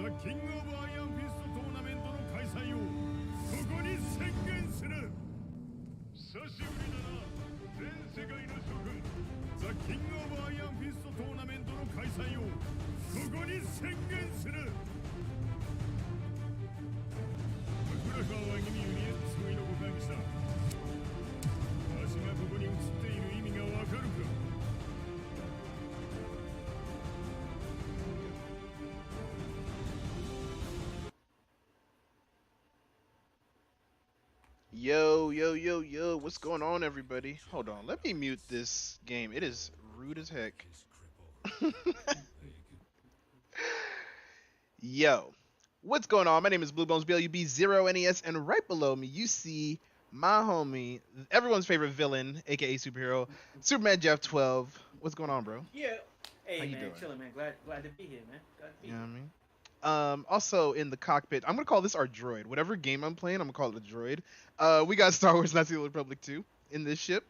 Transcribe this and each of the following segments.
キングオブアイアンフィストトーナメントの開催をここに宣言する。久しぶりだな、全世界の諸君。ザ・キングオブアイアンフィストトーナメントの開催をここに宣言する。クラカーは君ユニエッツのご会議した。私がここに映っている意味がわかるか。Yo, yo, yo, yo, what's going on, everybody? Hold on, let me mute this game. It is rude as heck. Yo, what's going on? My name is Bluebones BLUB0NES, and right below me, you see my homie, everyone's favorite villain, aka superhero, Superman Jeff12. What's going on, bro? Yeah. Hey, How you man, doing? chilling, man. Glad to be here, man. Glad to be You know here. what I mean? Also in the cockpit, I'm gonna call this our droid. Whatever game I'm playing, I'm gonna call it a droid. We got Star Wars Knights of the Old Republic 2 in this ship.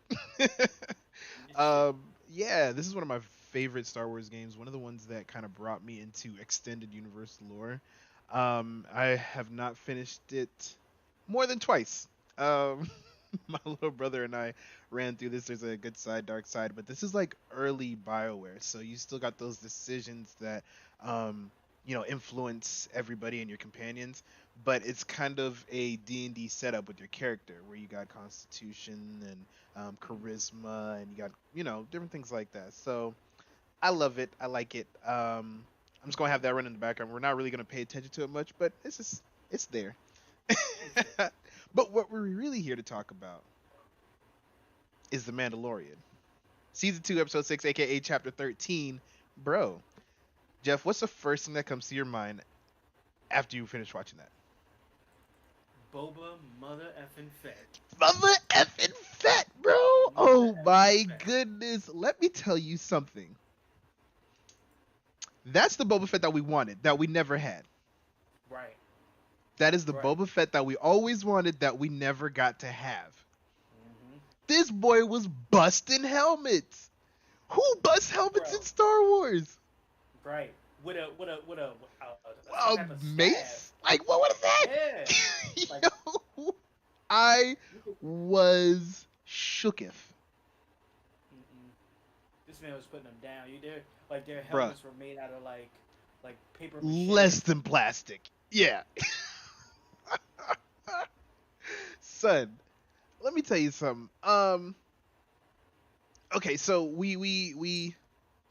Yeah, this is one of my favorite Star Wars games. One of the ones that kind of brought me into extended universe lore. I have not finished it more than twice. My little brother and I ran through this. There's a good side, dark side, but this is like early BioWare, so you still got those decisions that influence everybody and your companions, but it's kind of a D&D setup with your character where you got constitution and charisma, and you got different things like that. So I love it. I like it. I'm just gonna have that run in the background. We're not really gonna pay attention to it much, but it's there. But what we're really here to talk about is the Mandalorian, season 2, episode 6, aka chapter 13. Bro, Jeff, what's the first thing that comes to your mind after you finish watching that? Boba mother effing fett. Mother effing fett, bro! Oh my goodness. Let me tell you something. That's the Boba Fett that we wanted, that we never had. Right. That is the Right. Boba Fett that we always wanted, that we never got to have. Mm-hmm. This boy was busting helmets. Who busts helmets Bro. in Star Wars? Right. With a A type of mace? Like, what is that? Yeah. Like, Yo, I was shooketh. this man was putting them down. Their Bruh. helmets were made out of like paper mache. Less than plastic. Yeah. Son, let me tell you something. Okay, so we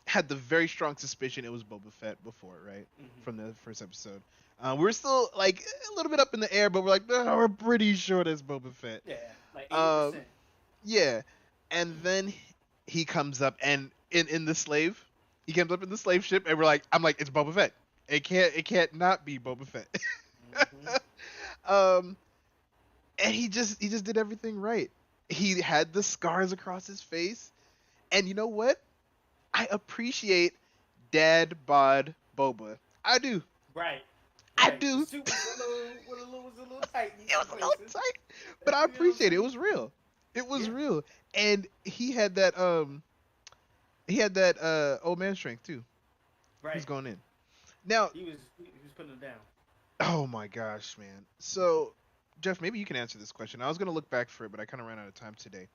had the very strong suspicion it was Boba Fett before, right? Mm-hmm. From the first episode. We were still like a little bit up in the air, but we're like, no, we're pretty sure that's Boba Fett. Yeah, like 80%. Yeah. And then he comes up and in the slave, he comes up in the slave ship, and I'm like, it's Boba Fett. It can't not be Boba Fett. Mm-hmm. And he just did everything right. He had the scars across his face, and you know what? I appreciate Dad Bod Boba. I do. Right. I do. The suit was a little tight. It was a little tight, but I appreciate it. It was real. It was real, and he had that old man strength too. Right. He's going in. Now He was putting it down. oh my gosh, man. So, Jeff, maybe you can answer this question. I was gonna look back for it, but I kind of ran out of time today.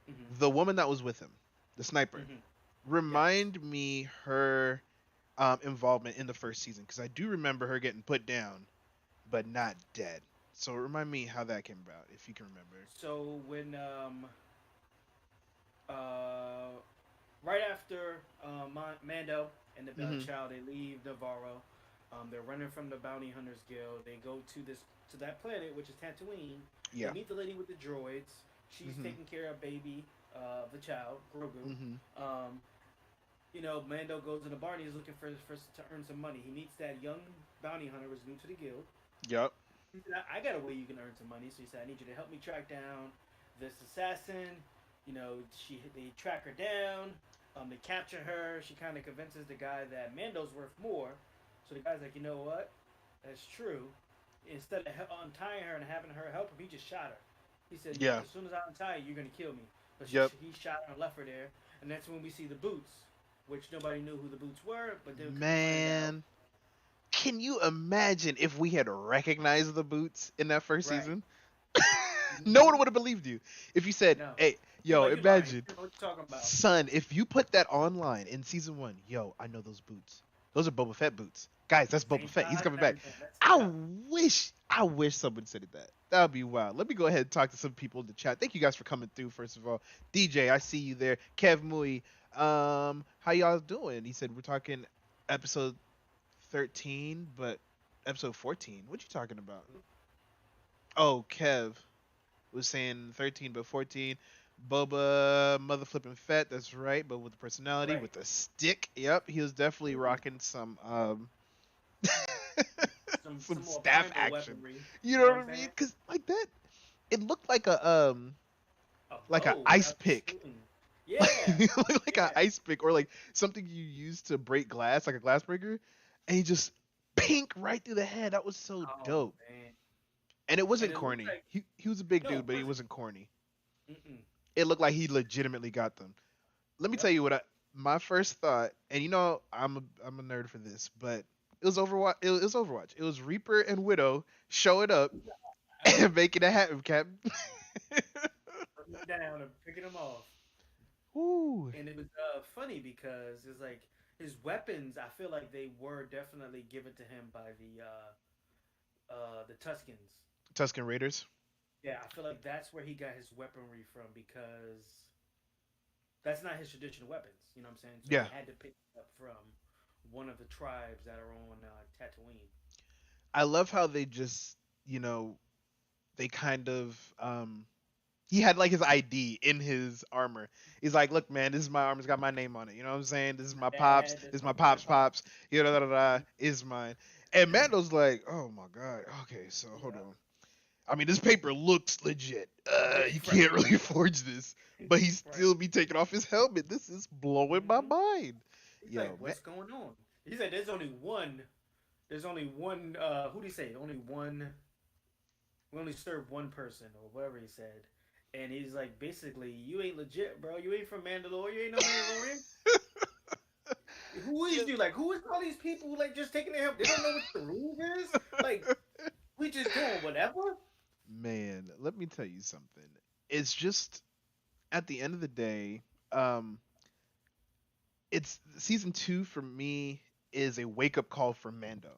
Mm-hmm. The woman that was with him, the sniper, Mm-hmm. remind me her involvement in the first season, because I do remember her getting put down, but not dead. So remind me how that came about, if you can remember. So when right after Mando and the child, they leave Navarro. They're running from the Bounty Hunters Guild. They go to that planet, which is Tatooine. Yeah. They meet the lady with the droids. She's taking care of baby, the child, Grogu. Mando goes in the bar and he's looking for to earn some money. He meets that young bounty hunter who's new to the guild. Yep. He said, I got a way you can earn some money. So he said, I need you to help me track down this assassin. They track her down. They capture her. She kind of convinces the guy that Mando's worth more. So the guy's like, you know what? That's true. Instead of untying her and having her help him, he just shot her. He said, Yeah. as soon as I untie you, you're going to kill me. But he shot her and left her there. And that's when we see the boots, which nobody knew who the boots were. But then Man, Can you imagine if we had recognized the boots in that first Right. season? No one would have believed you if you said, No. "Hey, You're yo, like, you lying. imagine, You know what you're talking about. son, if you put that online in season 1, yo, I know those boots. Those are Boba Fett boots, guys. That's Boba Same Fett. He's size coming and back." everything. That's I yeah. wish someone said that. That would be wild. Let me go ahead and talk to some people in the chat. Thank you guys for coming through. First of all, DJ, I see you there. Kev Mui, how y'all doing? He said we're talking episode 13, but episode 14. What you talking about? Oh, Kev was saying 13, but 14. Boba mother flipping Fett. That's right, but with the personality, Right. with the stick. Yep, he was definitely rocking some some more staff primal action. weaponry. You know what I I'm mean? saying? Because like that, it looked like a A like an bow ice without the pick. swing. Yeah. Like an ice pick, or like something you use to break glass, like a glass breaker, and he just pink right through the head. That was so Oh dope. man. And it And wasn't it looks corny. like He was a big no, dude, it but he wasn't. wasn't corny. Mm-mm. It looked like he legitimately got them. Let me tell Yep. you what my first thought, and you know I'm a nerd for this, but it was Overwatch. It was Overwatch. It was Reaper and Widow showing up and making it happen, Captain. Putting them down and picking them off. Ooh. And it was funny because it's like his weapons. I feel like they were definitely given to him by the Tuscans. Tuscan Raiders. Yeah, I feel like that's where he got his weaponry from because that's not his traditional weapons. You know what I'm saying? So Yeah. he had to pick it up from one of the tribes that are on Tatooine. I love how they just, you know, they kind of he had like his ID in his armor. He's like, "Look, man, this is my armor. It's got my name on it. You know what I'm saying? This is my pops. Dad, This that's is my my pops. You know, da da da. Is mine." And Mando's like, "Oh my god. Okay, so hold Yeah. on. I mean, this paper looks legit. You Right. can't really forge this, but he Right. still be taking off his helmet. This is blowing my Mhm. mind." He's Yo, like, what's going on? He said, "There's only one. There's only one. Who did he say? Only one. We only serve one person, or whatever he said." And he's like, basically, you ain't legit, bro. You ain't from Mandalore. You ain't no Mandalorian. Who is you? Like, who is all these people who like just taking their help? They don't know what the rule is. Like, we just doing whatever. man, let me tell you something. It's just at the end of the day, um, it's season 2 for me is a wake up call for Mando.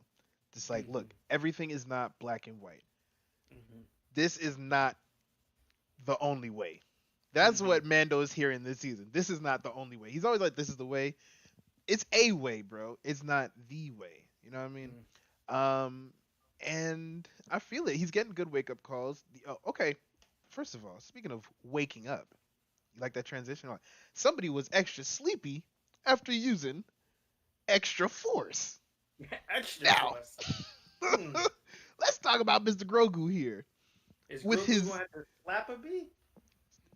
Just like, look, everything is not black and white. Mm-hmm. This is not the only way. That's Mm-hmm. what Mando is hearing this season. This is not the only way. He's always like, this is the way. It's a way, bro. It's not the way. You know what I mean? And I feel it. He's getting good wake up calls. Okay, first of all, speaking of waking up, you like that transition? Somebody was extra sleepy after using extra force. Extra Now, force. let's talk about Mr. Grogu here. Is With Grogu his, gonna have to slap a bee?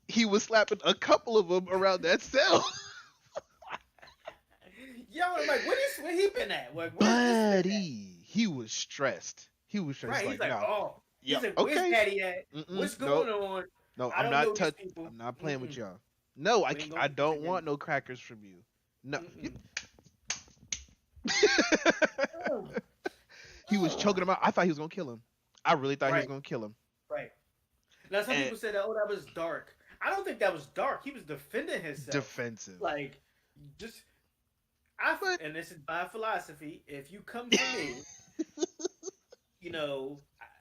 he was slapping a couple of them around that cell. Yo, I'm like, where he been at? Like, Buddy, he was stressed. He was stressed. Right, Like, he's like, nah. oh, Yeah, he's like, where's okay. Daddy at? What's going on? No, I I'm don't know not these people. I'm not playing with y'all. No, We ain't gonna I do don't this want no crackers from you. No. He was choking him out. I thought he was gonna kill him. I really thought he was Right. gonna kill him. Right. Now some And- people said, "Oh, that was dark." I don't think that was dark. He was defending himself. Defensive. Like, just and this is my philosophy. If you come for me, you know,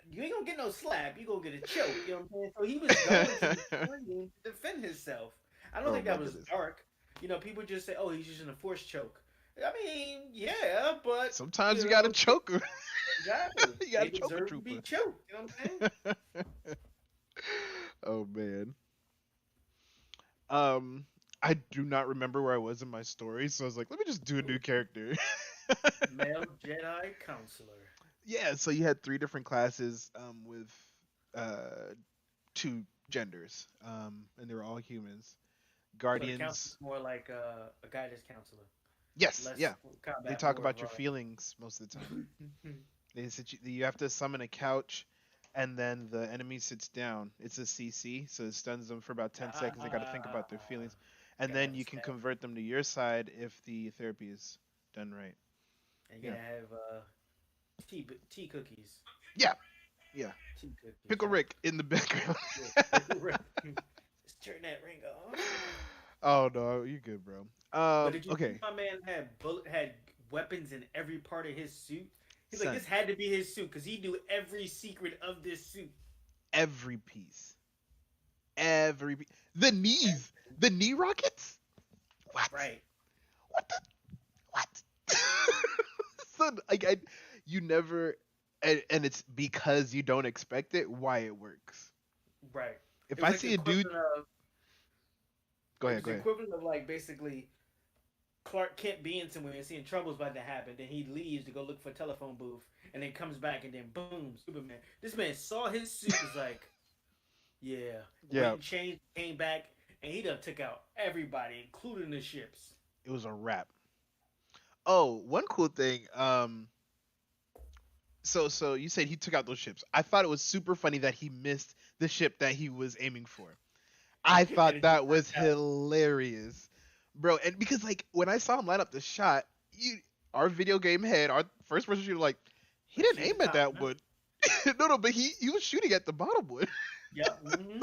you ain't gonna get no slap. You gonna get a choke. You know what I'm saying? So he was going to the ring to defend himself. I don't think that was dark. You know, people just say, "Oh, he's using a force choke." I mean, yeah, but sometimes you gotta choke her. Exactly. You gotta They choke a deserve to trooper. be choked. You know what I'm saying? Oh man. I do not remember where I was in my story, so I was like, let me just do a new character. Male Jedi counselor. Yeah, so you had 3 different classes with 2 genders, and they were all humans. Guardians. So counselor's more like a guidance counselor. Yes, Less yeah. combat, They talk more about of your a- feelings most of the time. You have to summon a couch, and then the enemy sits down. It's a CC, so it stuns them for about 10 seconds. They got to think about their feelings, and then you can convert them to your side if the therapy is done right. And you're gonna have tea cookies. Yeah, yeah. Tea cookies. Pickle Rick in the background. Yeah. Just turn that ring off. Oh no, you good, bro. But did you see Okay, my man had weapons in every part of his suit? He's like, son. this had to be his suit because he knew every secret of this suit. Every piece, the knees, the knee rockets. What? Right. What the? What? Son, you never, and it's because you don't expect it. Why it works? Right. It If was I like the see a dude, equivalent of go it ahead, was go the ahead. equivalent of like basically Clark Kent being somewhere and seeing trouble's about to happen, then he leaves to go look for a telephone booth, and then comes back, and then boom, Superman. This man saw his suit, was like, yeah, Yeah, went and changed, came back, and he done took out everybody, including the ships. it was a wrap. Oh, one cool thing. So you said he took out those ships. I thought it was super funny that he missed the ship that he was aiming for. I And thought it just that was worked out. hilarious, bro. And because like when I saw him line up the shot, our video game head, our first person shooter, like he Like, didn't shoot the aim at top, that no? one. No, but he was shooting at the bottom one, Yep. Mm-hmm.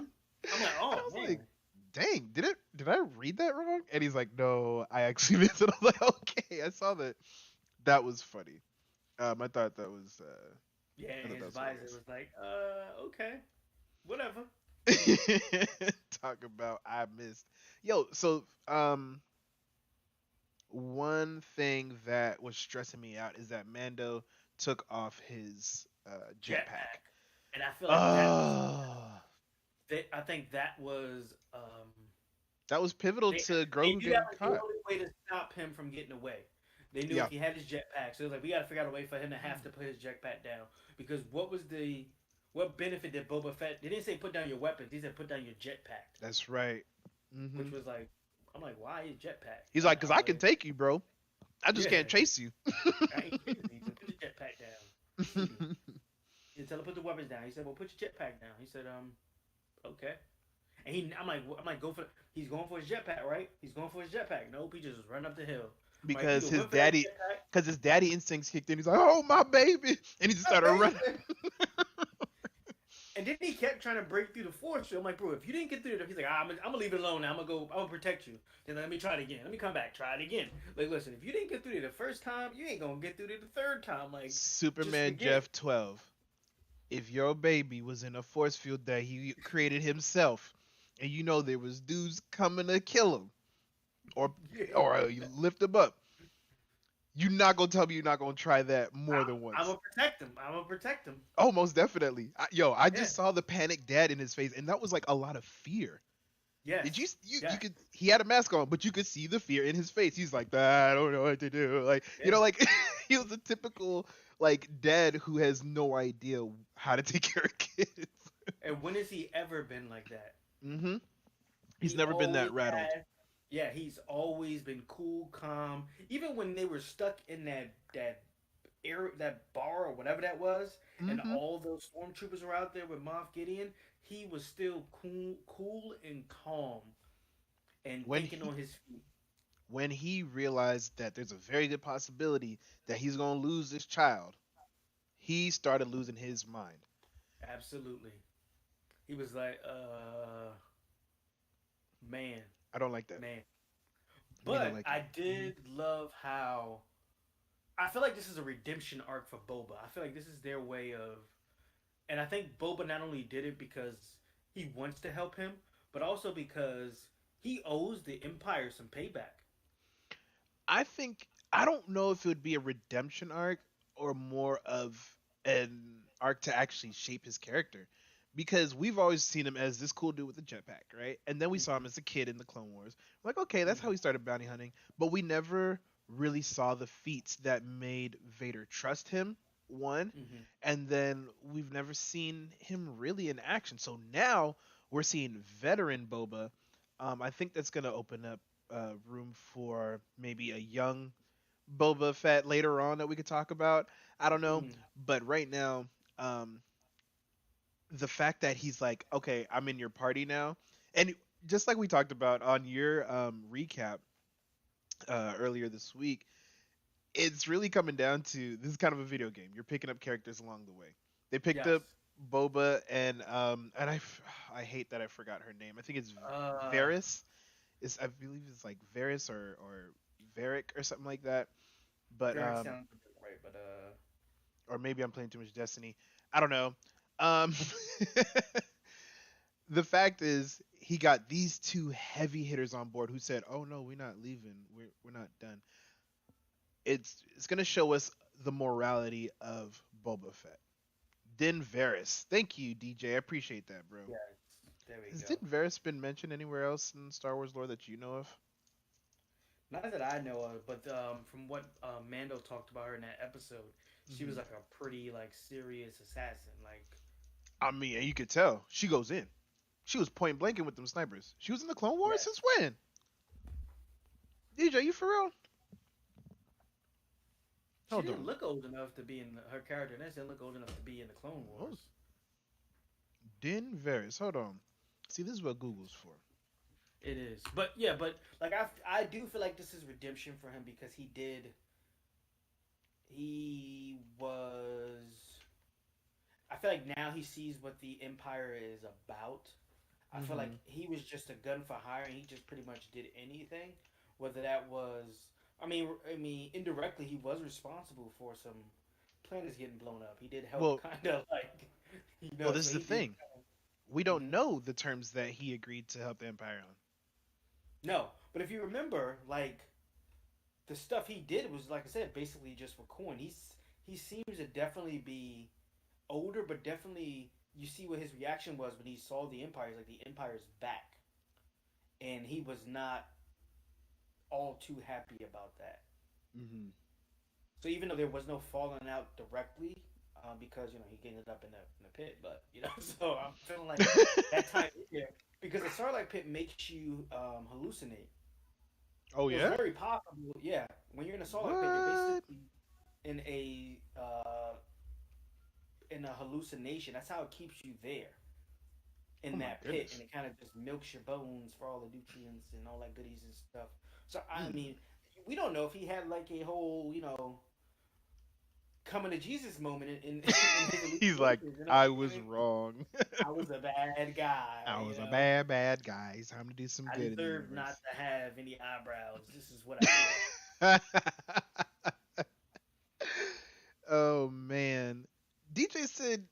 I'm like, and I oh was man. like, dang, did I read that wrong? And he's like, no, I actually missed it. I was like, okay, I saw that. That was funny. I thought that was Yeah, I and thought that his was visor was like, okay, whatever. hilarious. Talk about I missed. Yo, so one thing that was stressing me out is that Mando took off his jetpack. Jetpack. And I feel like that was Oh, I think that was that was pivotal they to they Grogu knew that getting was the caught. only way to stop him from getting away. They knew Yeah, if he had his jetpack, so it was like we got to figure out a way for him to have to put his jetpack down. Because what benefit did Boba Fett? They didn't say put down your weapons. They said put down your jetpack, that's right. which hmm was like, I'm like, why his jetpack? He's like, cause I can Like, take you, bro. I just yeah, can't chase you. I ain't crazy. He said, put your jetpack down. Shoot me. He said, tell him put the weapons down. He said, well, put your jetpack down. He said, okay. And I'm like, go for. He's going for his jetpack, right? He's going for his jetpack. Nope, he just run up the hill. I'm like, you because went for that jetpack. his daddy instincts kicked in. He's like, oh my baby, and he just Oh, started running. baby. And then he kept trying to break through the force. So I'm like, bro, if you didn't get through it, he's like, I'm gonna leave it alone now. I'm gonna protect you. Then let me try it again. Let me come back, try it again. Like, listen, if you didn't get through it the first time, you ain't gonna get through it the third time. Like, just Superman forget it. Jeff 12. If your baby was in a force field that he created himself, and you know there was dudes coming to kill him, or you lift him up, you're not gonna tell me you're not gonna try that more than I'm once. gonna protect him. I'm gonna protect him. Oh, most definitely. I Yeah. just saw the panicked dad in his face, and that was like a lot of fear. Yes. Did you Yes. could he had a mask on, but you could see the fear in his face. He's like, I don't know what to do. Like, Yeah. like he was a typical like dad who has no idea how to take care of kids. And when has he ever been like that? hmm He's He never been that always rattled. yeah, he's always been cool, calm. Even when they were stuck in that bar or whatever that was, and hmm all those stormtroopers were out there with Moff Gideon, he was still cool and calm, and When thinking he on his feet. when he realized that there's a very good possibility that he's gonna lose this child, he started losing his mind. Absolutely, he was like, man, I don't like that. man. Me don't But like it. I did love how I feel like this is a redemption arc for Boba. I feel like this is their way of, and I think Boba not only did it because he wants to help him, but also because he owes the Empire some payback. I think I don't know if it would be a redemption arc or more of an arc to actually shape his character. Because we've always seen him as this cool dude with a jetpack, right? And then we saw him Mm-hmm. as a kid in the Clone Wars. Like, okay, that's how Mm-hmm. he started bounty hunting. But we never really saw the feats that made Vader trust him, one. Mm-hmm. And then we've never seen him really in action. So now we're seeing veteran Boba. I think that's going to open up room for maybe a young Boba Fett later on that we could talk about. I don't know. Mm-hmm. But right now, um, the fact that he's like, okay, I'm in your party now, and just like we talked about on your recap earlier this week, it's really coming down to this is kind of a video game. You're picking up characters along the way. They picked Yes. up Boba and I hate that I forgot her name. I think it's Uh, Varys. Is I believe it's like Varys or Varric or something like that. But Derek sounds right, but or maybe I'm playing too much Destiny. I don't know. Um, the fact is, he got these two heavy hitters on board who said, "Oh no, we're not leaving. We're not done." It's gonna show us the morality of Boba Fett. Din Varys. Thank you, DJ. I appreciate that, bro. yeah, there we Has go. Din Varys been mentioned anywhere else in Star Wars lore that you know of? Not that I know of, but from what Mando talked about her in that episode, she was Mhm. like a pretty like serious assassin. Like, I mean, you could tell she goes in. She was point blanking with them snipers. She was in the Clone Wars yes, since when? DJ, you for real? she Hold didn't on. look old enough to be in her character. And didn't look old enough to be in the Clone Oh, Wars. Din Varys. Hold on. See, this is what Google's for. It is, but yeah, but like I do feel like this is redemption for him because he was. I feel like now he sees what the Empire is about. I feel like Hmm. he was just a gun for hire, and he just pretty much did anything. Whether that was, I mean, indirectly he was responsible for some planets getting blown up. He did help, Well, kind of like, well, this so is the he did. thing. We don't Hmm. know the terms that he agreed to help the Empire on. No, but if you remember, like the stuff he did was, like I said, basically just for coin. He seems to definitely be older, but definitely you see what his reaction was when he saw the Empire. He's like, the Empire's back, and he was not all too happy about that. Hmm. So even though there was no falling out directly, because he ended up in the pit, but so I'm feeling like that time here because the Starlight Pit makes you hallucinate. Oh It was yeah? very possible, yeah. When you're in a Starlight Pit, you're What? basically in a hallucination. That's how it keeps you there Oh in my that pit, and goodness. it kind of just milks your bones for all the nutrients and all that goodies and stuff. So I Mm. mean, we don't know if he had like a whole coming to Jesus moment in his He's like, hallucinations. You know I what I was mean? wrong. I was a bad guy. I was a bad, bad guy. It's time to do some I good in the deserve universe. not to have any eyebrows. This is what I did. Oh man. DJ said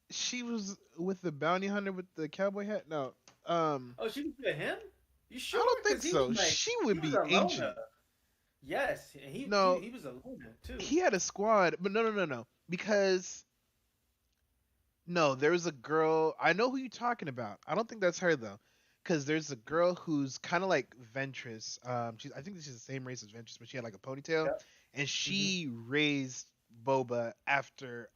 she was with the bounty hunter with the cowboy hat. No, Oh, she was with him? You I sure? don't think Because he was so. like She he would was be a loner. ancient. Yes, and he he, No, he was a loner too. he had a squad, but no. Because no, there's a girl. I know who you're talking about. I don't think that's her though, because there's a girl who's kind of like Ventress. I think she's the same race as Ventress, but she had like a ponytail, Yep. and Hmm. she raised Boba after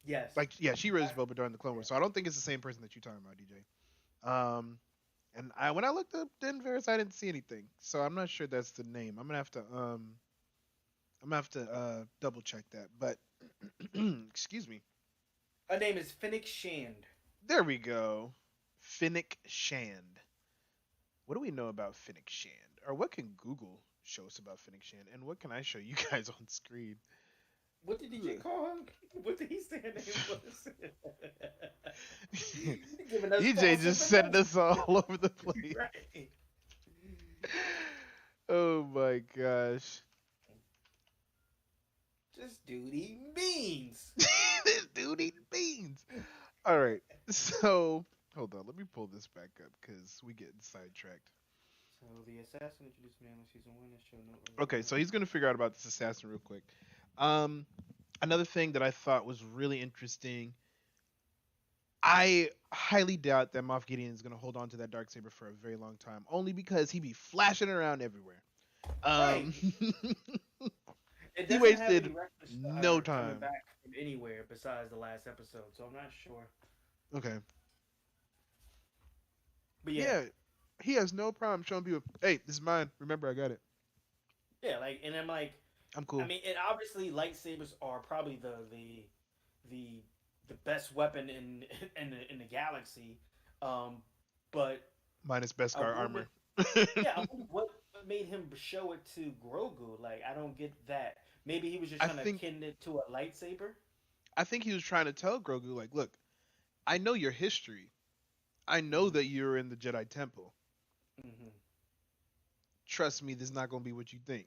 Yes. like yeah, she raised That's, Boba during the Clone Wars. So I don't think it's the same person that you're talking about, DJ. And I when I looked up Denver's, I didn't see anything, so I'm not sure that's the name. I'm gonna have to double check that. But excuse me. her name is Finnick Shand. There we go. Finnick Shand. What do we know about Finnick Shand? Or what can Google show us about Finnick Shand? And what can I show you guys on screen? What did DJ call him? What did he say her name was? Giving us DJ false just sending information. us all over the place. Right. Oh my gosh. Just dude eating beans. This dude eating beans. All right. So, hold on. Let me pull this back up because we getting sidetracked. So the assassin introduced man on season one. That show no. Okay, so he's gonna figure out about this assassin real quick. Um, Another thing that I thought was really interesting. I highly doubt that Moff Gideon is gonna hold on to that dark saber for a very long time, only because he be flashing it around everywhere. Right. Um, It he doesn't have any wasted records no coming time. back from anywhere besides the last episode, so I'm not sure. Okay. But yeah, Yeah, he has no problem showing people, "Hey, this is mine. Remember, I got it. yeah, like, and I'm like, I'm I cool." mean, and obviously lightsabers are probably the the best weapon in the galaxy, um, but Minus I Beskar wonder, armor. yeah, I wonder what what made him show it to Grogu? Like, I don't get that. Maybe he was just I trying to think kin it to a lightsaber. I think he was trying to tell Grogu like, look, I know your history. I know Mm-hmm. that you're in the Jedi Temple. Mm-hmm. Trust me, this is not gonna be what you think.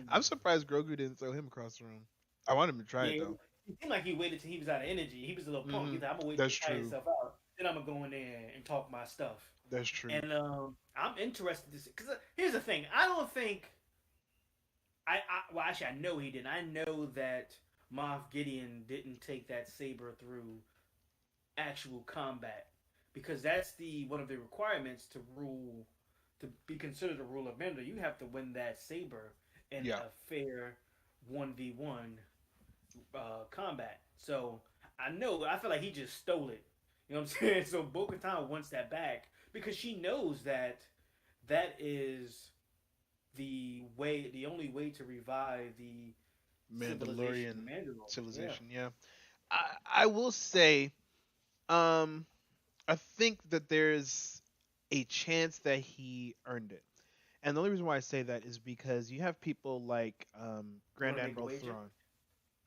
I'm Mm-hmm. surprised Grogu didn't throw him across the room. I want him to try it Yeah, though. it seemed like he waited till he was out of energy. He was a little punk. Hmm. He's like, I'm gonna wait till That's you tire true. yourself out. Then I'm gonna go in there and talk my stuff. That's true. And I'm interested to see because here's the thing. I don't think well, actually, I know he didn't. I know that Moff Gideon didn't take that saber through actual combat because that's the one of the requirements to be considered a rule of Mendo. You have to win that saber in Yeah. a fair 1v1 combat. So I know I feel like he just stole it. You know what I'm saying? So Bo-Katan wants that back because she knows that that is the only way to revive the civilization of Mandalorian Mandalore. Yeah. civilization. Yeah. I will say, um, I think that there's a chance that he earned it. And the only reason why I say that is because you have people like You Grand want to make a Admiral wager? Thrawn.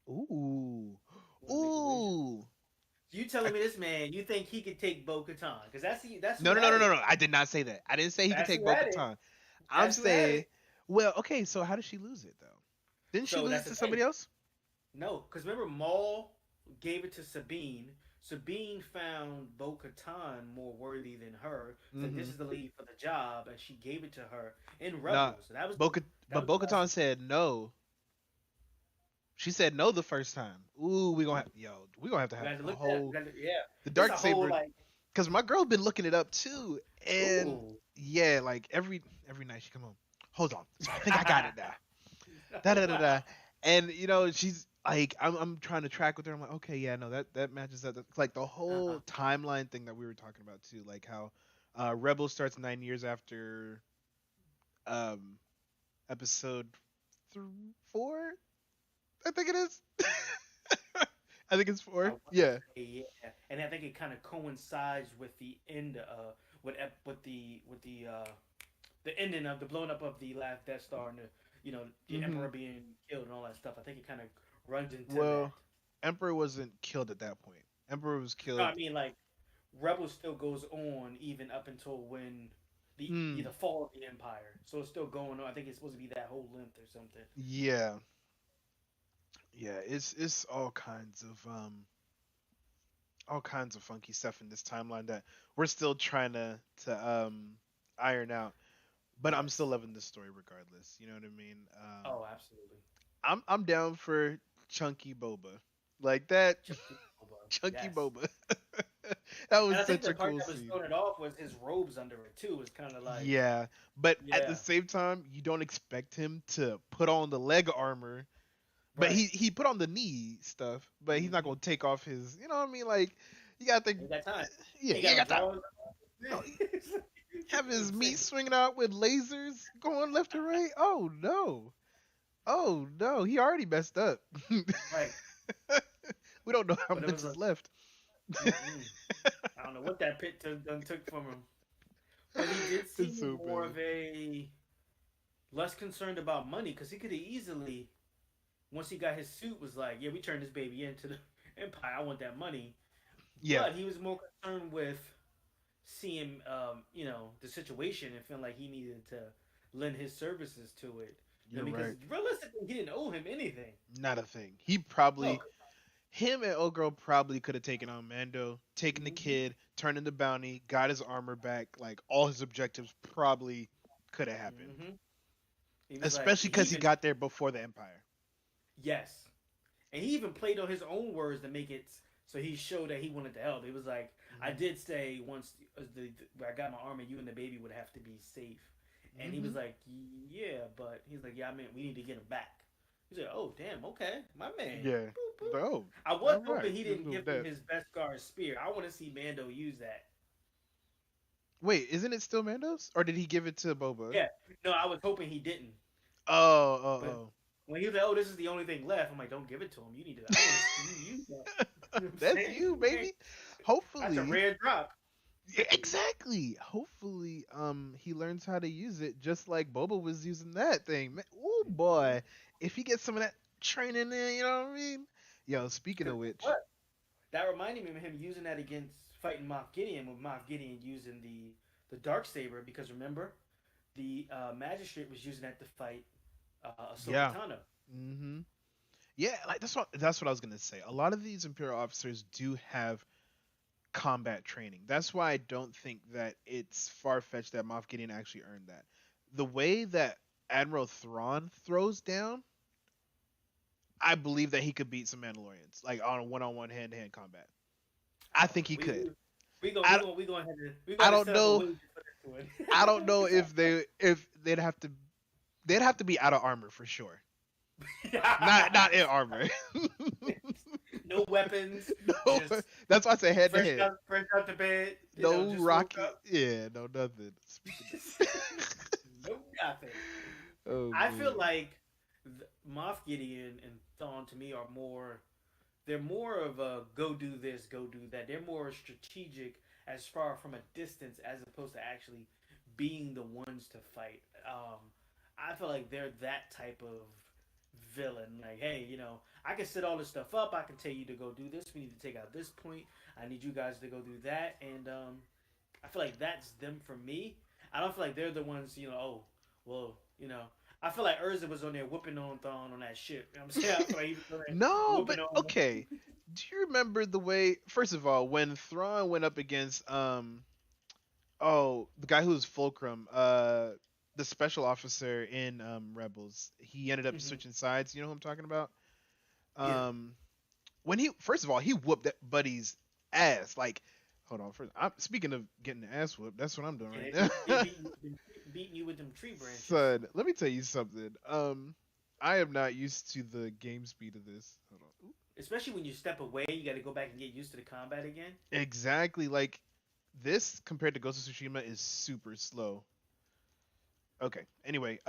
Ooh. You want to make a wager? Ooh. You telling me this man? You think he could take Bo-Katan? Because that's No, who no, no, had no, no, it. no. I did not say that. I didn't say he could That's take who had it. Bo-Katan. I'm That's who had saying, it. well, okay, so how did she lose it though? Didn't she So lose it that's the to thing. somebody else? No, because remember Maul gave it to Sabine. Sabine found Bo-Katan more worthy than her. Said this Mm-hmm. is the lady for the job, and she gave it to her in Nah, Rebels. So that was that But was the last. Bo-Katan said no. She said no the first time. Ooh, we gonna have We got to a look that. whole Yeah, the it's dark a whole saber like because my girl been looking it up too, and ooh. yeah, like every night she come home. Hold on, so I think I got it now. Da da da da, Wow. and she's like, I'm trying to track with her. I'm like, okay, yeah, no, that matches up. It's like the Uh-huh. whole timeline thing that we were talking about too, like how Rebel starts 9 years after um episode 4, I think it is. I think it's I 4. want to Yeah. say yeah, and I think it kind of coincides with the end with the ending of the blowing up of the last Death Star and the Hmm. Emperor being killed and all that stuff. I think it kind of runs into that. Well, Emperor wasn't killed at that point. Emperor was No, I killed. mean like Rebels still goes on even up until when the Mm, fall of the Empire. So it's still going on. I think it's supposed to be that whole length or something. yeah, yeah. It's all kinds of funky stuff in this timeline that we're still trying to iron out. But I'm still Yes. loving this story regardless. You know what I mean? Oh, absolutely. I'm down for Chunky Boba, like that. Chucky Boba. Chunky Yes. Boba. That And was I think such the a part cool that was scene. throwing it off was his robes under it too. Was kind of like, Yeah, but at the yeah, same time, you don't expect him to put on the leg armor. But right. he put on the knee stuff, but he's not Mm-hmm. gonna take off his. You know what I mean? Like you gotta think. Ain't got time. Yeah, He you got got to time. draw. No, have his meat Insane. swinging out with lasers going left and right. Oh no! Oh no! He already messed up. Right. We don't know how But it much was is a. left. Mm-mm. I don't know what that pit done took from him, but he did It's seem so more bad. of a less concerned about money because he could have easily, once he got his suit, was like, yeah, we turned this baby into the Empire. I want that money. Yeah, But he was more concerned with seeing, the situation and feeling like he needed to lend his services to it. you're Because right. realistically, he didn't owe him anything. Not a thing. He No. probably him and old girl probably could have taken on Mando, taken the Hmm. kid, turned in the bounty, got his armor back. Like all his objectives probably could have happened, Hmm. He was like, especially because he got there before the Empire. yes. And he even played on his own words to make it so he showed that he wanted to help. He was like, I Hmm. did say once where I got my armor, you and the baby would have to be safe. And he Hmm. was like, yeah, but he's like, yeah, I mean, we need to get him back. He's like, oh, damn, okay, my man. Yeah. Boop, boop. Oh, I was all right. hoping he Let's didn't go with give him that. his best guard spear. I want to see Mando use that. Wait, isn't it still Mando's, or did he give it to Boba? Yeah, no, I was hoping he didn't. Oh, oh, But oh. when he was like, oh, this is the only thing left, I'm like, don't give it to him. You need to, I want to see you use that. You know what I'm That's saying? you, baby. That's a Hopefully, rare drop. Yeah, exactly. Hopefully, he learns how to use it just like Boba was using that thing. Oh boy, if he gets some of that training in, you know what I mean? Yo, speaking of which, What? That reminded me of him using that against fighting Moff Gideon, with Moff Gideon using the dark saber. Because remember, the magistrate was using that to fight Ahsoka yeah, Tano. hmm yeah, like that's what I was gonna say. A lot of these Imperial officers do have combat training. That's why I don't think that it's far fetched that Moff Gideon actually earned that. The way that Admiral Thrawn throws down, I believe that he could beat some Mandalorians, like on a one-on-one, hand-to-hand combat. I Oh think man, he could. we I, going we going to we I going to don't set up a know. wager for this one. I don't know if they'd have to be out of armor for sure. Not in armor. No weapons, No, just that's why I say head to head. fresh out the bed. No Just woke rocket. up. Yeah, no nothing. Speaking of. No nothing. Oh I feel man. like Moff Gideon and Thawne to me are more. They're more of a go do this, go do that. They're more strategic as far from a distance as opposed to actually being the ones to fight. I feel like they're that type of villain. Like, hey, I can set all this stuff up. I can tell you to go do this. We need to take out this point. I need you guys to go do that. And I feel like that's them for me. I don't feel like they're the ones, oh, well, I feel like Urza was on there whooping on Thawne on that ship. You know what I'm saying? I feel like he was on there No, whooping but on him. okay. Do you remember the way? First of all, when Thrawn went up against the guy who was Fulcrum, the special officer in Rebels, he ended up Hmm. switching sides. You know who I'm talking about? Yeah. Um, when he first of all he whooped that buddy's ass. Like, hold on. First, I'm speaking of getting the ass whooped. That's what I'm doing Yeah, right they now. beating you with them tree branches. Son, let me tell you something. I am not used to the game speed of this. Hold on. Especially when you step away, you got to go back and get used to the combat again. Exactly. Like this compared to Ghost of Tsushima is super slow. Okay. Anyway,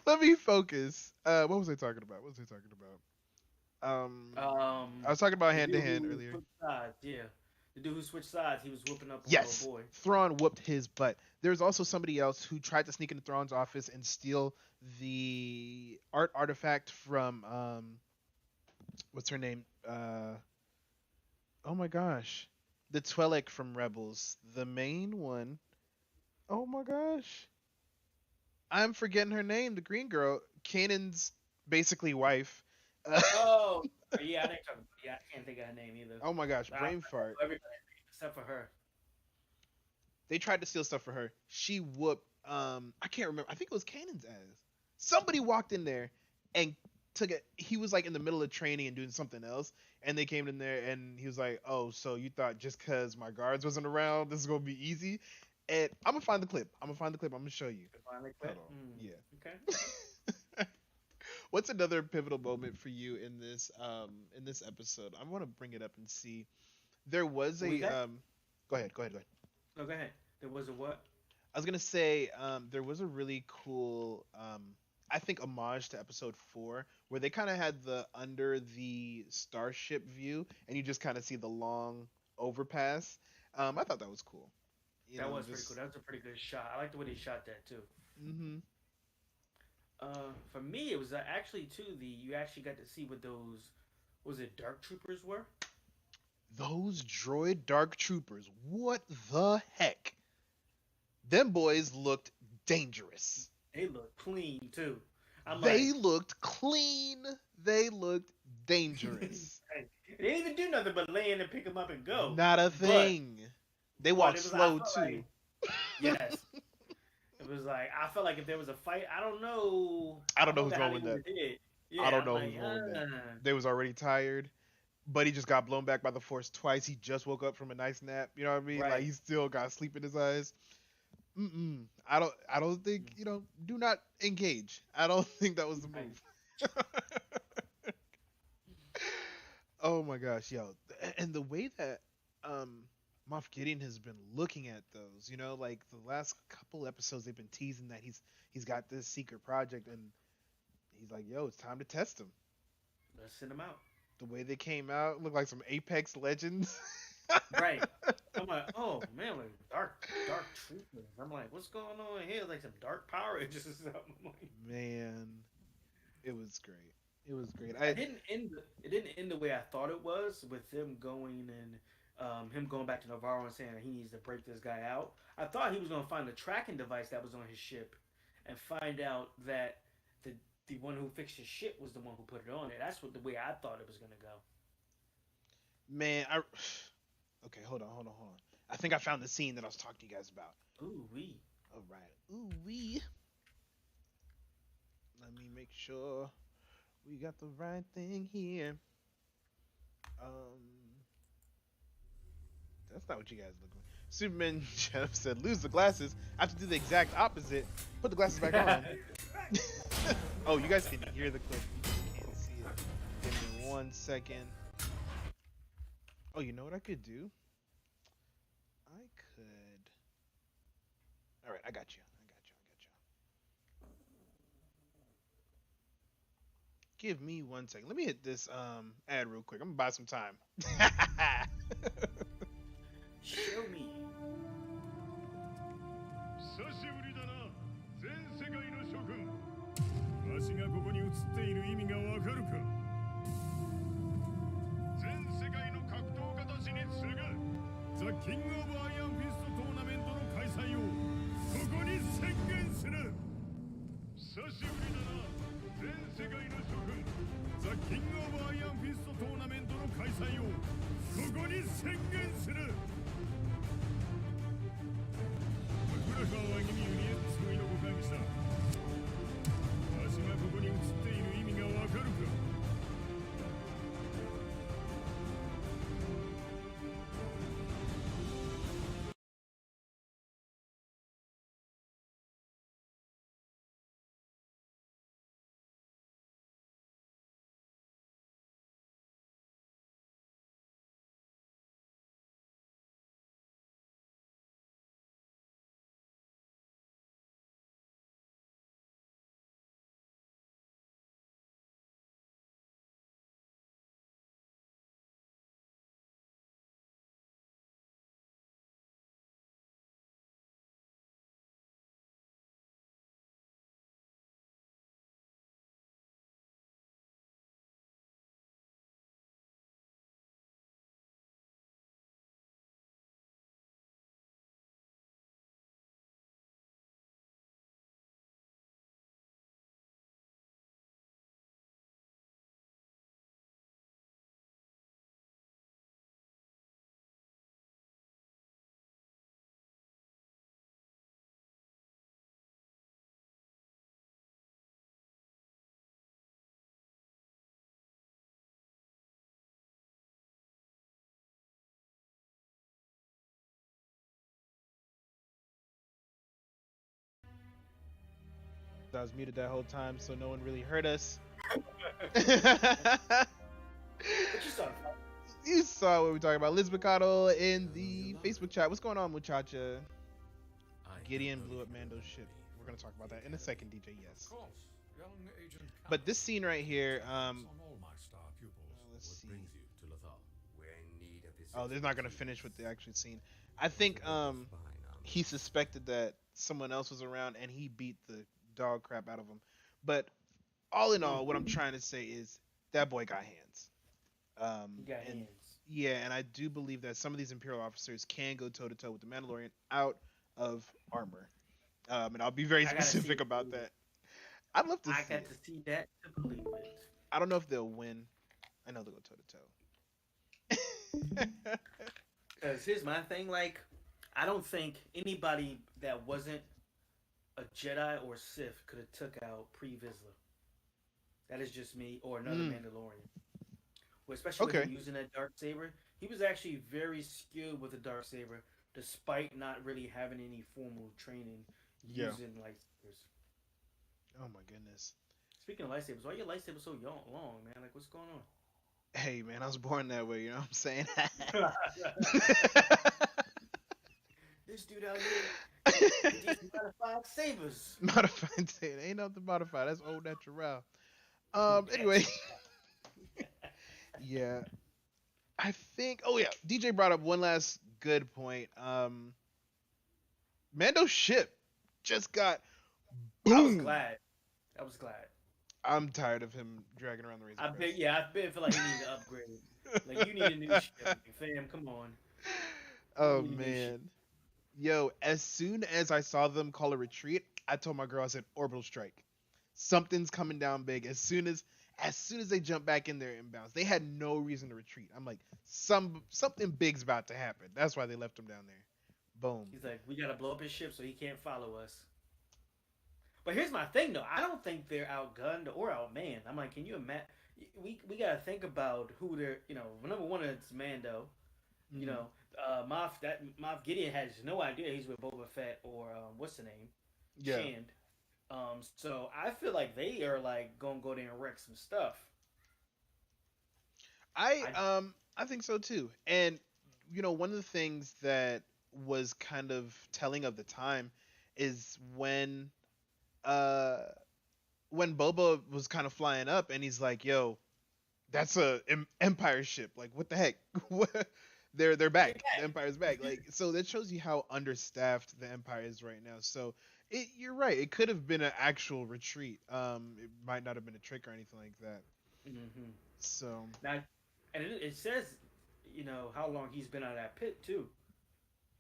let me focus. What was I talking about? What was I talking about? I was talking about The hand to dude hand who earlier. switched sides, yeah. The dude who switched sides, he was whooping up on little Yes, boy. Thrawn whooped his butt. There's also somebody else who tried to sneak into Thrawn's office and steal the art artifact from what's her name? Oh my gosh, the Twi'lek from Rebels, the main one. Oh my gosh, I'm forgetting her name. The green girl, Kanan's basically wife. Oh, yeah, I didn't talk. Yeah, I can't think of her name either. Oh my gosh, I brain fart. everybody except for her. They tried to steal stuff for her. She whooped. I can't remember. I think it was Kanan's ass. Somebody walked in there and took it. He was like in the middle of training and doing something else, and they came in there and he was like, "Oh, so you thought just because my guards wasn't around, this is gonna be easy?" And I'm gonna find the clip. I'm gonna show you. Finally Hold quit. on. Okay. Yeah. What's another pivotal moment for you in this episode? I want to bring it up and see. There was We a got. Go ahead. Go ahead. Go ahead. No, go ahead. There was a what? I was gonna say there was a really cool I think homage to episode 4 where they kind of had the under the starship view and you just kind of see the long overpass. I thought that was cool. You That know, was pretty cool. just That was a pretty good shot. I like the way they shot that too. hmm For me, it was actually too the you actually got to see what those was it dark troopers were. those droid dark troopers. What the heck? Them boys looked dangerous. They look clean too. I'm They like, looked clean. They looked dangerous. hey, they didn't even do nothing but lay in and pick them up and go. Not a But thing. They but walk it was I slow felt too. like yes, it was like I felt like if there was a fight, I don't know. I I don't know wonder who's how going they with would that. have did. I Yeah, don't I'm know like, who's going with that. They was already tired. But he just got blown back by the force twice. He just woke up from a nice nap. You know what I mean? Like right. he still got sleep in his eyes. Mm-mm. I don't think, do not engage. I don't think that was the Right. move. Oh my gosh, yo. And the way that Moff Gideon has been looking at those, like the last couple episodes they've been teasing that he's got this secret project and he's like, yo, it's time to test him. Let's send them out. The way they came out looked like some Apex Legends. Right. I'm like, oh man, like dark treatment. I'm like, what's going on here? Like some dark Power Rangers or something. I'm like, Man, it was great. It was great. it didn't end the way I thought it was with him going and him going back to Navarro and saying that he needs to break this guy out. I thought he was going to find the tracking device that was on his ship and find out that the the one who fixed his ship was the one who put it on there. That's what the way I thought it was going to go. Man, I okay. Hold on. I think I found the scene that I was talking to you guys about. Ooh wee. All right. Ooh wee. Let me make sure we got the right thing here. That's not what you guys look like. Superman Jeff said, "Lose the glasses. I have to do the exact opposite. Put the glasses back on." Oh, you guys can hear the clip. You just can't see it. Give me 1 second. Oh, you know what I could do? I could. All right, I got you. Give me 1 second. Let me hit this ad real quick. I'm gonna buy some time. Show me. 久しぶりだな全世界の諸君わしがここに映っている意味がわかるか全世界の格闘家たちに次ぐザ・キング・オブ・アイアンフィストトーナメントの開催をここに宣言する久しぶりだな全世界の諸君ザ・キング・オブ・アイアンフィストトーナメントの開催をここに宣言するフラファーは君ユニエッツのご感謝わしがここに映っている意味がわかるかI was muted that whole time, so no one really heard us. But you saw it. You saw what we talking about. Liz Mikado in the Facebook chat. What's going on, muchacha? Gideon blew up Mando's ship. We're gonna talk about that in a second, DJ. Yes. But this scene right here, let's see. Oh, they're not gonna finish with the actual scene. I think he suspected that someone else was around, and he beat the dog crap out of him. But all in all, what I'm trying to say is that boy got hands. He got hands. Yeah, and I do believe that some of these Imperial officers can go toe to toe with the Mandalorian out of armor. And I'll be very specific about that. I'd love to. I got to see that to believe it. I don't know if they'll win. I know they'll go toe to toe. Because here's my thing, like, I don't think anybody that wasn't a Jedi or Sith could have took out Pre Vizsla. That is just me, or another Mandalorian. Well, especially when he was using that dark saber. He was actually very skilled with the dark saber, despite not really having any formal training using lightsabers. Oh my goodness. Speaking of lightsabers, why are your lightsabers so long, man? Like, what's going on? Hey, man, I was born that way, you know what I'm saying? This dude out here, these modified sabers. Modified saber. Ain't nothing modified. That's old natural. Anyway. Yeah, I think. Oh yeah, DJ brought up one last good point. Mando's ship just got I was boom. glad. I was glad. I'm tired of him dragging around the Razor I bet. Crest. Yeah, I bet feel like he needs to upgrade. Like you need a new ship, like, fam. Come on, you Oh need a new ship. man. Yo, as soon as I saw them call a retreat, I told my girl, I said, orbital strike. Something's coming down big. As soon as they jump back in their inbounds, they had no reason to retreat. I'm like, something big's about to happen. That's why they left him down there. Boom. He's like, we gotta blow up his ship so he can't follow us. But here's my thing, though. I don't think they're outgunned or outmanned. I'm like, can you imagine? We gotta think about who they're. Number one, it's Mando. You Mhm. know, Moff Gideon has no idea he's with Boba Fett or what's the name, Yeah. Shand. So I feel like they are like gonna go there and wreck some stuff. I I um I think so too. And one of the things that was kind of telling of the time is uh when Boba was kind of flying up and he's like, "Yo, that's a Empire ship. Like, what the heck? What? They're they back. The back. Empire's back. Like, so that shows you how understaffed the Empire is right now. So you're right. It could have been an actual retreat. It might not have been a trick or anything like that. Hmm. So, Now, and it says, how long he's been out of that pit too,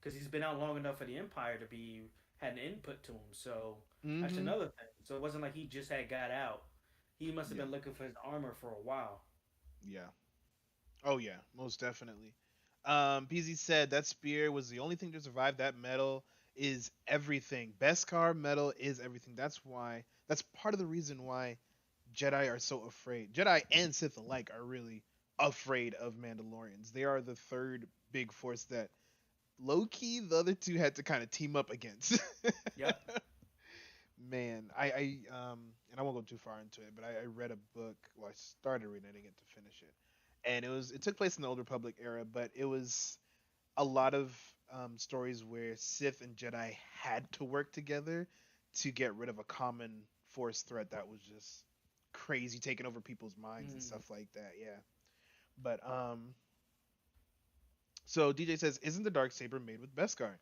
because he's been out long enough for the Empire to be had an input to him. So that's hmm another thing. So it wasn't like he just had got out. He must have yeah, been looking for his armor for a while. yeah. Oh yeah, most definitely. PZ said that spear was the only thing to survive. That metal is everything. Beskar metal is everything. That's why. That's part of the reason why Jedi are so afraid. Jedi and Sith alike are really afraid of Mandalorians. They are the third big force that low key the other two had to kind of team up against. Yep. Man, and I won't go too far into it, but I read a book. Well, I started reading it, I didn't get to finish it, and it took place in the Old Republic era, but it was a lot of stories where Sith and Jedi had to work together to get rid of a common force threat that was just crazy, taking over people's minds and Mm. stuff like that. Yeah, but so DJ says, "Isn't the dark saber made with Beskar?"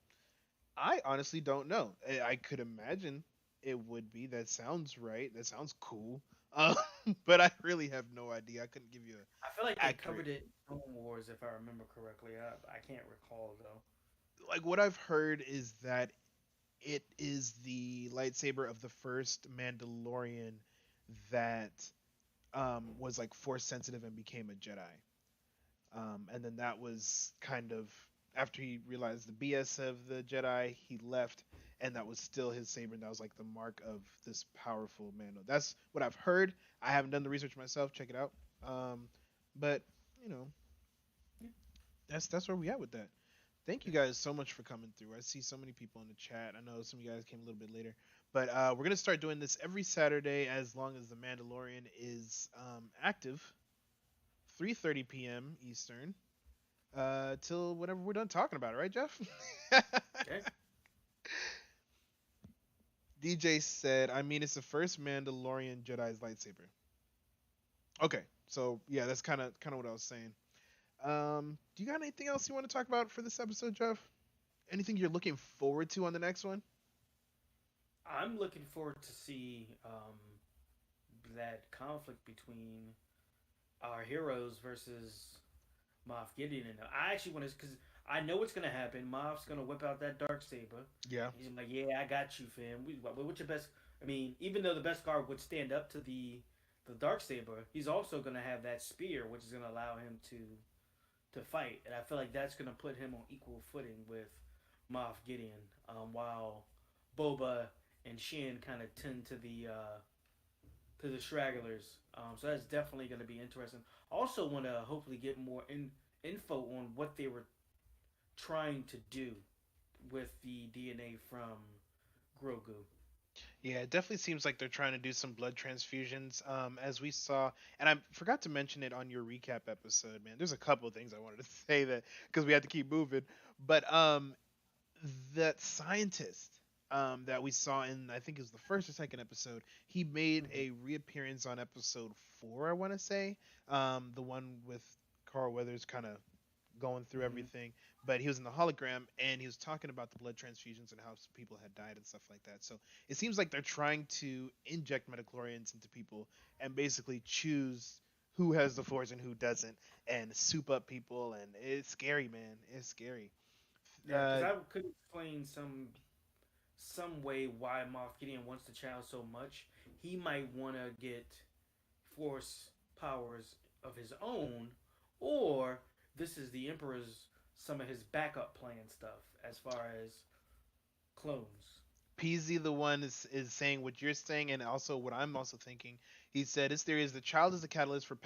I honestly don't know. I could imagine it would be. That sounds right. That sounds cool. Uh, but I really have no idea. I couldn't give you an I feel like they accurate. covered it in Clone Wars, if I remember correctly. I can't recall though. Like what I've heard is that it is the lightsaber of the first Mandalorian that was like force sensitive and became a Jedi. And then that was kind of after he realized the BS of the Jedi, he left, and that was still his saber. And that was like the mark of this powerful Mando. That's what I've heard. I haven't done the research myself. Check it out. But you know, that's where we at with that. Thank you guys so much for coming through. I see so many people in the chat. I know some of you guys came a little bit later, but we're gonna start doing this every Saturday as long as the Mandalorian is active. 3:30 p.m. Eastern. Till whenever we're done talking about it, right, Jeff? Okay. DJ said, I mean, it's the first Mandalorian Jedi's lightsaber. Okay, so yeah, that's kind of what I was saying. Do you got anything else you want to talk about for this episode, Jeff? Anything you're looking forward to on the next one? I'm looking forward to see that conflict between our heroes versus Moff Gideon. And I actually want to, because I know what's gonna happen. Moff's gonna whip out that dark saber. Yeah. He's like, "Yeah, I got you, fam. What's your best?" I mean, even though the best guard would stand up to the dark saber, he's also gonna have that spear, which is gonna allow him to fight. And I feel like that's gonna put him on equal footing with Moff Gideon, while Boba and Shin kind of tend to the stragglers. So that's definitely going to be interesting. Also, want to hopefully get more info on what they were trying to do with the DNA from Grogu. Yeah, it definitely seems like they're trying to do some blood transfusions. As we saw, and I forgot to mention it on your recap episode, man. There's a couple of things I wanted to say that because we had to keep moving. But that scientist. that we saw in, I think it was the first or second episode. He made a reappearance on episode 4, I want to say. The one with Carl Weathers kind of going through everything, but he was in the hologram and he was talking about the blood transfusions and how people had died and stuff like that. So it seems like they're trying to inject metachlorians into people and basically choose who has the force and who doesn't, and soup up people, and it's scary, man. It's scary. Yeah, because I could explain some way why Moff Gideon wants the child so much. He might want to get force powers of his own, or this is the Emperor's some of his backup plan stuff as far as clones. PZ the one is saying what you're saying, and also what I'm also thinking. He said his theory is the child is the catalyst for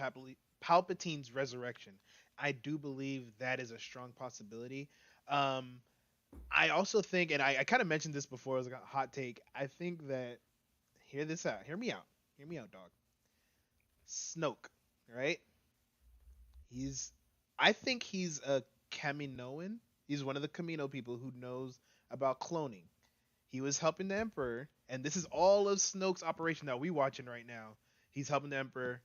Palpatine's resurrection. I do believe that is a strong possibility. Um, I also think, and I kind of mentioned this before as like a hot take. I think that hear this out. Hear me out, dog. Snoke, right? He's, I think he's a Kaminoan. He's one of the Kamino people who knows about cloning. He was helping the Emperor, and this is all of Snoke's operation that we watching right now. He's helping the Emperor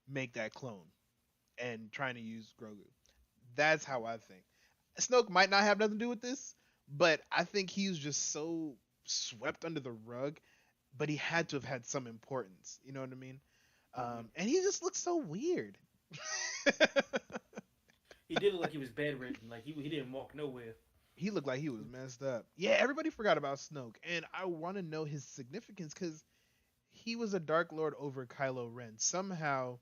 make that clone and trying to use Grogu. That's how I think. Snoke might not have nothing to do with this, but I think he's just so swept under the rug. But he had to have had some importance. You know what I mean? And he just looks so weird. He did look like he was bedridden, like he didn't walk nowhere. He looked like he was messed up. Yeah, everybody forgot about Snoke, and I want to know his significance because he was a Dark Lord over Kylo Ren. Somehow,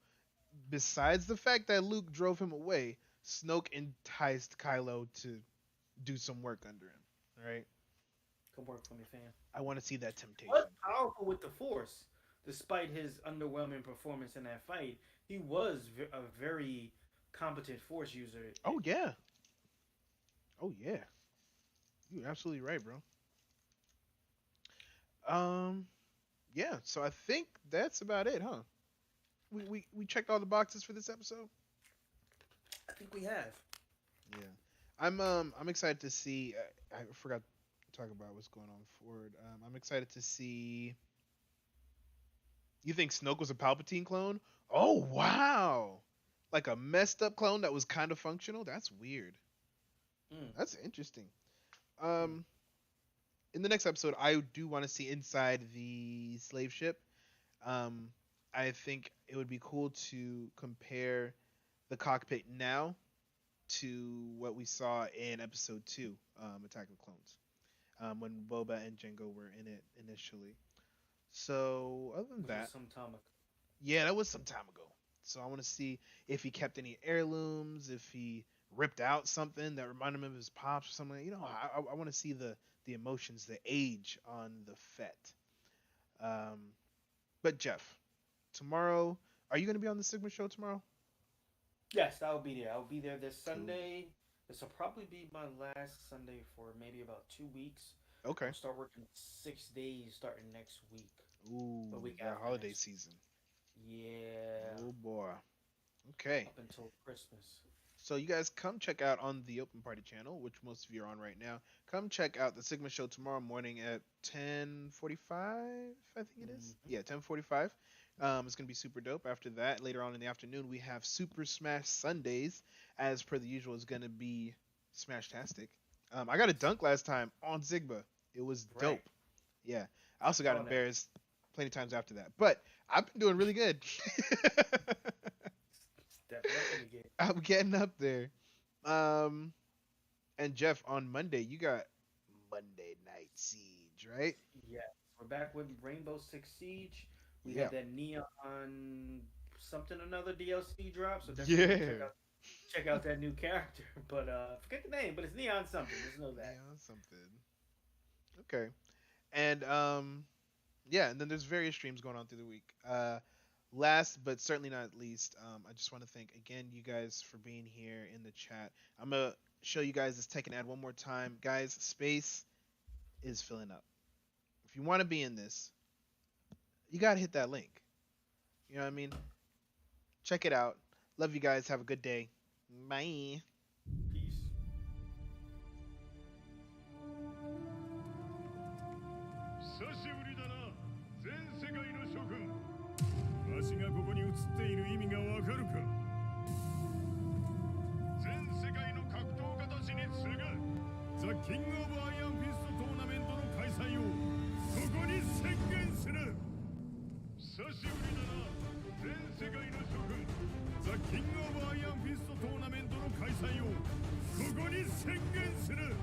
besides the fact that Luke drove him away, Snoke enticed Kylo to do some work under him. Right? Come work for me, fam. I want to see that temptation. Was powerful with the Force, despite his underwhelming performance in that fight. He was a very competent Force user. Oh yeah. Oh yeah. You're absolutely right, bro. Yeah. So I think that's about it, huh? We checked all the boxes for this episode. I think we have. Yeah. I'm excited to see. I forgot to talk about what's going on forward. I'm excited to see. You think Snoke was a Palpatine clone? Oh wow! Like a messed up clone that was kind of functional. That's weird. That's interesting. In the next episode, I do want to see inside the slave ship. I think it would be cool to compare the cockpit now to what we saw in episode 2, Attack of the Clones, when Boba and Jango were in it initially. So other than that, some time ago. Yeah, that was some time ago. So I want to see if he kept any heirlooms, if he ripped out something that reminded him of his pops or something. You know, I want to see the emotions, the age on the Fett. But Jeff, tomorrow, are you going to be on the Sigma show tomorrow? Yes, I will be there. I'll be there this Sunday. This will probably be my last Sunday for maybe about 2 weeks. Okay. I'll start working 6 days starting next week. Ooh, the week that holiday season. Yeah. Oh boy. Okay. Up until Christmas. So you guys come check out on the Open Party channel, which most of you are on right now. Come check out the Sigma show tomorrow morning at 10:45, I think it is. Yeah, 10:45. It's gonna be super dope. After that, later on in the afternoon, we have Super Smash Sundays. As per the usual, is gonna be Smash-tastic. I got a dunk last time on Sigma. It was dope. Yeah. I also got embarrassed plenty of times after that. But I've been doing really good. I'm getting up there. And Jeff, on Monday, you got Monday Night Siege, right? Yeah. We're back with Rainbow Six Siege. We had that Neon something another DLC drop. So definitely check out that new character. But forget the name, but it's Neon something. Just know that. Neon something. Okay. And yeah, and then there's various streams going on through the week. Last but certainly not least, I just want to thank again you guys for being here in the chat. I'm gonna show you guys this Tekken ad one more time. Guys, space is filling up. If you want to be in this, you gotta hit that link. You know what I mean? Check it out. Love you guys. Have a good day. Bye. Peace. 久しぶりだな全世界の諸君わしがここに映っている意味がわかるか全世界の格闘家たちに次ぐザ・キング・オブ・アイアンフィストトーナメントの開催をここに宣言する久しぶりだな全世界の諸君ザ・キング・オブ・アイアンフィストトーナメントの開催をここに宣言する